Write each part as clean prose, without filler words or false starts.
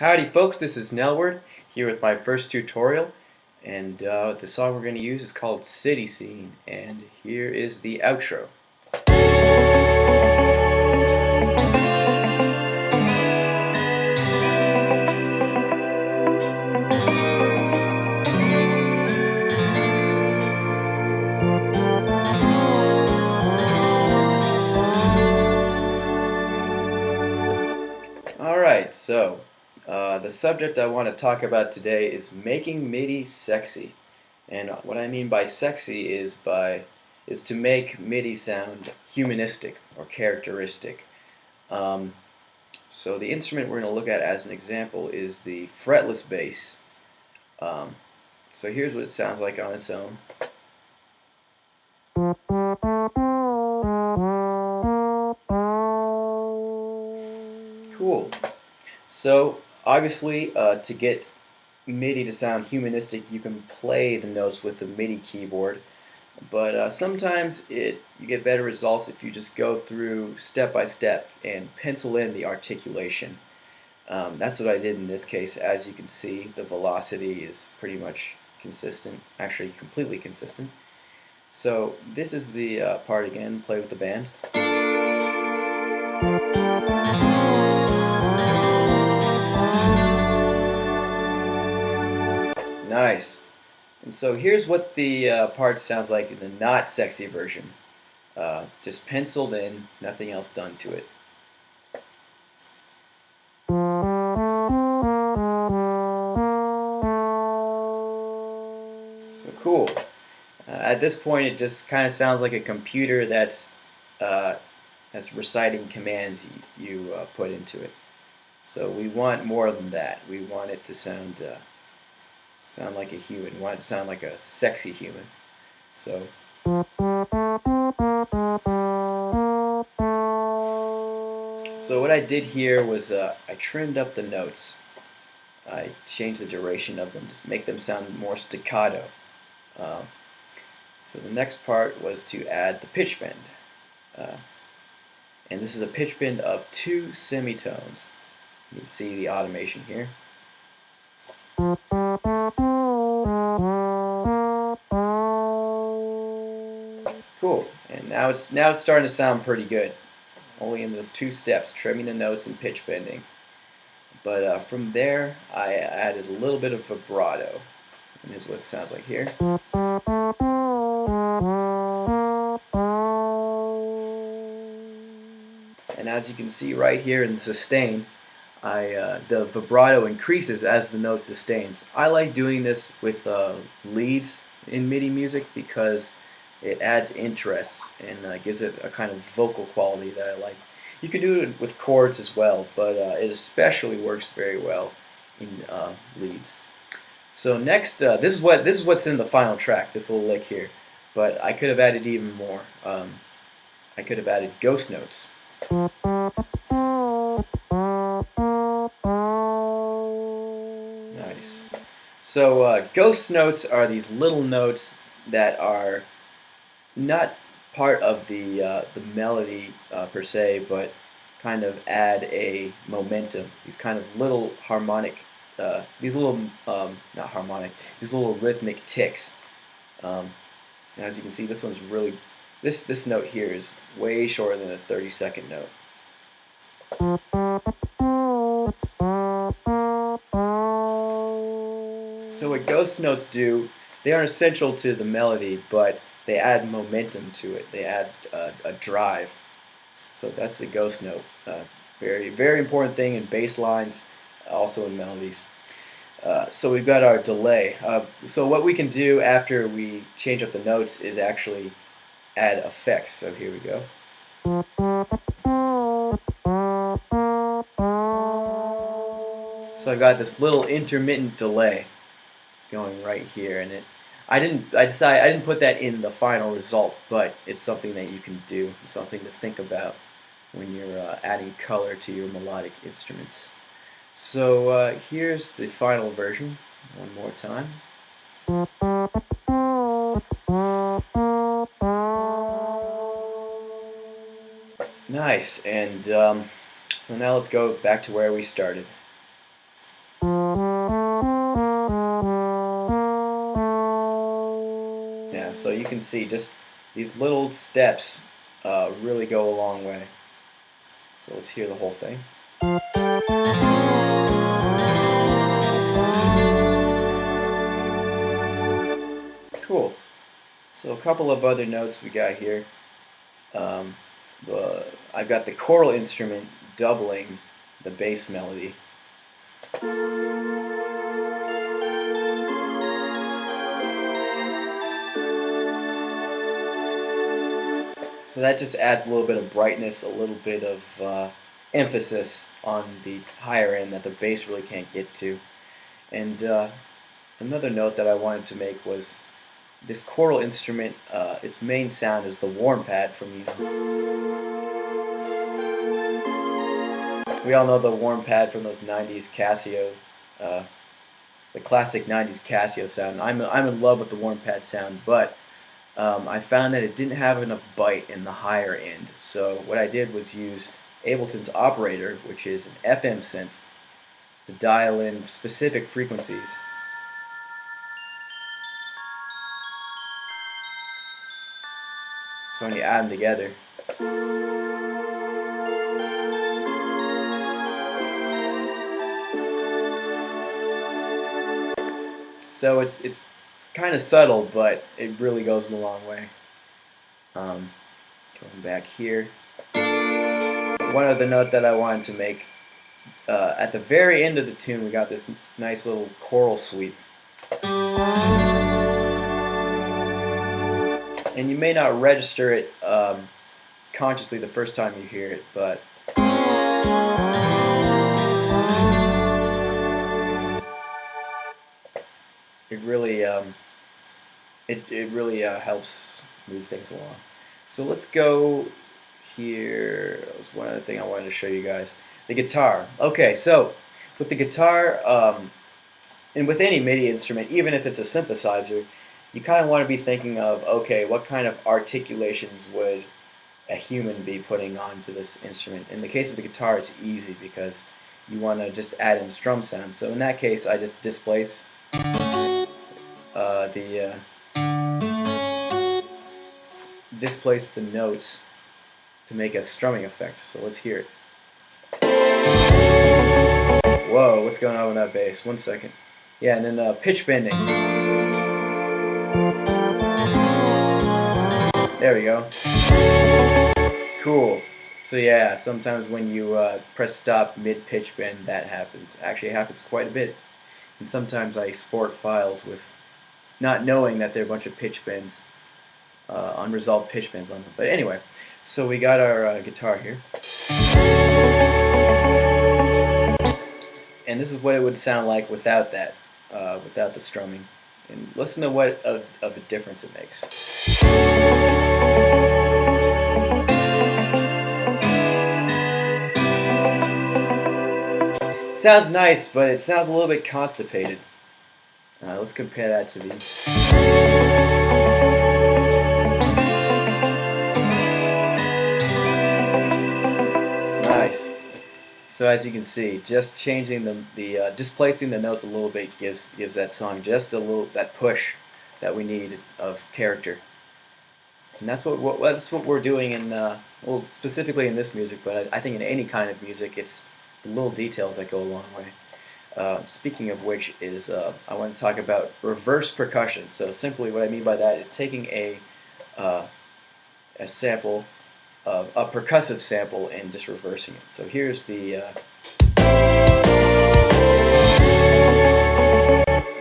Howdy folks, this is Nelward here with my first tutorial, and the song we're going to use is called City Scene, and here is the outro. Alright, so the subject I want to talk about today is making MIDI sexy. And what I mean by sexy is to make MIDI sound humanistic or characteristic. So the instrument we're going to look at as an example is the fretless bass. So here's what it sounds like on its own. Cool. So obviously, to get MIDI to sound humanistic, you can play the notes with the MIDI keyboard, but sometimes you get better results if you just go through step by step and pencil in the articulation. That's what I did in this case. As you can see, the velocity is pretty much consistent, actually completely consistent. So this is the part again, play with the band. Nice. And so here's what the part sounds like in the not sexy version. Just penciled in, nothing else done to it. So cool. At this point, it just kind of sounds like a computer that's reciting commands you put into it. So we want more than that. We want it to sound like a human. We want it to sound like a sexy human. So what I did here was I trimmed up the notes. I changed the duration of them to make them sound more staccato. So the next part was to add the pitch bend. And this is a pitch bend of 2 semitones. You can see the automation here. Cool. And now it's starting to sound pretty good. Only in those 2 steps, trimming the notes and pitch bending. But from there, I added a little bit of vibrato. And here's what it sounds like here. And as you can see right here in the sustain, the vibrato increases as the note sustains. I like doing this with leads in MIDI music because it adds interest and gives it a kind of vocal quality that I like. You can do it with chords as well, but it especially works very well in leads. So next, this is what's in the final track, this little lick here. But I could have added even more. I could have added ghost notes. Nice. So ghost notes are these little notes that are not part of the melody per se, but kind of add a momentum. These kind of little harmonic, these little not harmonic, these little rhythmic ticks. And as you can see, this one's really this note here is way shorter than a 30-second note. So what ghost notes do, they aren't essential to the melody, but they add momentum to it. They add a drive. So that's a ghost note. Very, very important thing in bass lines, also in melodies. So we've got our delay. So what we can do after we change up the notes is actually add effects. So here we go. So I've got this little intermittent delay going right here, and I didn't put that in the final result, but it's something that you can do, something to think about when you're adding color to your melodic instruments. So here's the final version one more time. Nice, and so now let's go back to where we started. So you can see just these little steps really go a long way. So let's hear the whole thing. Cool. So a couple of other notes we got here. Um, I've got the choral instrument doubling the bass melody. So that just adds a little bit of brightness, a little bit of emphasis on the higher end that the bass really can't get to. And another note that I wanted to make was this choral instrument, its main sound is the warm pad from, we all know the warm pad from those 90s Casio, the classic 90s Casio sound. I'm in love with the warm pad sound, but I found that it didn't have enough bite in the higher end. So what I did was use Ableton's operator, which is an FM synth, to dial in specific frequencies. So when you add them together, so it's kind of subtle, but it really goes a long way. Going back here, one other note that I wanted to make, at the very end of the tune we got this nice little choral sweep. And you may not register it consciously the first time you hear it, but it really helps move things along. So let's go here. That was one other thing I wanted to show you guys. The guitar. Okay, so with the guitar, and with any MIDI instrument, even if it's a synthesizer, you kind of want to be thinking of, okay, what kind of articulations would a human be putting onto this instrument? In the case of the guitar, it's easy because you want to just add in strum sounds. So in that case, I just displace the notes to make a strumming effect. So let's hear it. Whoa, what's going on with that bass? 1 second. Yeah, and then pitch bending. There we go. Cool. So yeah, sometimes when you press stop mid-pitch bend, that happens. Actually, it happens quite a bit. And sometimes I export files with not knowing that there are a bunch of pitch bends, unresolved pitch bends on them. But anyway, so we got our guitar here. And this is what it would sound like without that, without the strumming. And listen to what of a difference it makes. It sounds nice, but it sounds a little bit constipated. Let's compare that to the... Nice. So as you can see, just changing the displacing the notes a little bit gives that song just a little, that push that we need of character. And that's what we're doing in well, specifically in this music, but I think in any kind of music, it's the little details that go a long way. Speaking of which is, I want to talk about reverse percussion. So simply what I mean by that is taking a sample, a percussive sample, and just reversing it. So here's the,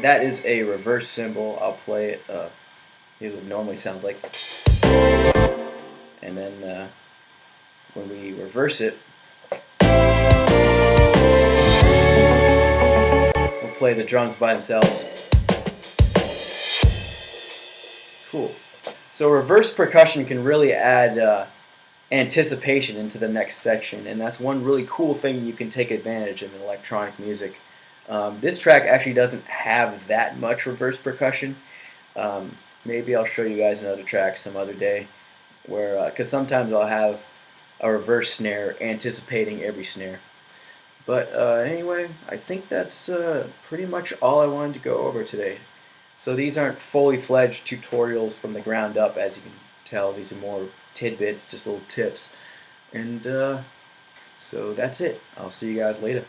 that is a reverse cymbal. I'll play it, here's what it normally sounds like. And then when we reverse it, play the drums by themselves. Cool. So reverse percussion can really add anticipation into the next section, and that's one really cool thing you can take advantage of in electronic music. This track actually doesn't have that much reverse percussion. Maybe I'll show you guys another track some other day, where because sometimes I'll have a reverse snare anticipating every snare. But anyway, I think that's pretty much all I wanted to go over today. So these aren't fully fledged tutorials from the ground up, as you can tell. These are more tidbits, just little tips. And so that's it. I'll see you guys later.